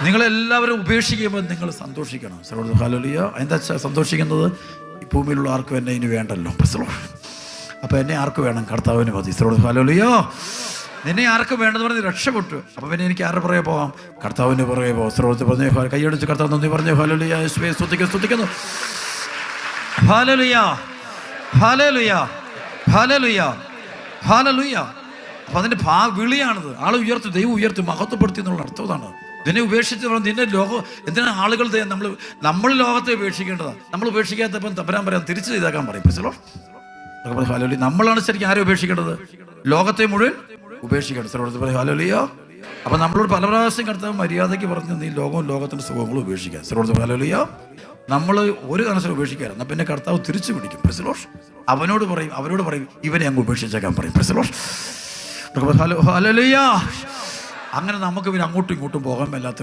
നിങ്ങളെല്ലാവരും ഉപേക്ഷിക്കുമ്പോൾ നിങ്ങൾ സന്തോഷിക്കണം. ഹല്ലേലൂയ. എന്താ സന്തോഷിക്കുന്നത്? ഈ ഭൂമിയിലുള്ള ആർക്കും എന്നെ ഇനി വേണ്ടല്ലോ. അപ്പോൾ എന്നെ ആർക്ക് വേണം? കർത്താവിന് മതി. ഹല്ലേലൂയ. നിന്നെ ആർക്കും വേണ്ടെന്ന് പറഞ്ഞ് രക്ഷപ്പെട്ടു. അപ്പോൾ പിന്നെ എനിക്ക് ആരുടെ പുറകെ പോകാം? കർത്താവിൻ്റെ പുറകെ പോകാം. സ്രോതസ് പറഞ്ഞേ, കൈയടിച്ച് കർത്താവ് നന്ദി പറഞ്ഞേ. ഹല്ലേലൂയ. യേശുവേ സ്തുതിക്കുന്നു. Hallelujah, hallelujah, hallelujah, hallelujah. അപ്പം അതിൻ്റെ വിളിയാണിത്. ആളെ ഉയർത്തി, ദൈവം ഉയർത്തി, മഹത്വപ്പെടുത്തി എന്നുള്ള അർത്ഥം ഇതാണ്. നിന്നെ ഉപേക്ഷിച്ച് നിന്നെ ലോകം എന്തിനാണ് ആളുകൾ നമ്മൾ ലോകത്തെ ഉപേക്ഷിക്കേണ്ടതാണ്. നമ്മൾ ഉപേക്ഷിക്കാത്തപ്പം തമ്പരാൻ പറയാൻ തിരിച്ചു ചെയ്തേക്കാൻ പറയും. ഹല്ലേലൂയ. നമ്മളാണ് ശരിക്കും ആരെ ഉപേക്ഷിക്കേണ്ടത്? ലോകത്തെ മുഴുവൻ ഉപേക്ഷിക്കേണ്ടത്. ഹല്ലേലൂയ. അപ്പം നമ്മളോട് പല പ്രാവശ്യം കർത്താവ് മര്യാദയ്ക്ക് പറഞ്ഞ് നീ ലോകവും ലോകത്തിൻ്റെ സുഖങ്ങളും ഉപേക്ഷിക്കുക. ഹല്ലേലൂയ. നമ്മൾ ഒരു കാരണവശാലും ഉപേക്ഷിക്കാറ്. എന്നാൽ പിന്നെ കർത്താവ് തിരിച്ചു പിടിക്കും. അവരോട് പറയും ഇവനെ അങ്ങ് ഉപേക്ഷിച്ചേക്കാൻ പറയും. ഹല്ലേലൂയ. അങ്ങനെ നമുക്ക് പിന്നെ അങ്ങോട്ടും ഇങ്ങോട്ടും പോകാൻ മേലാത്ത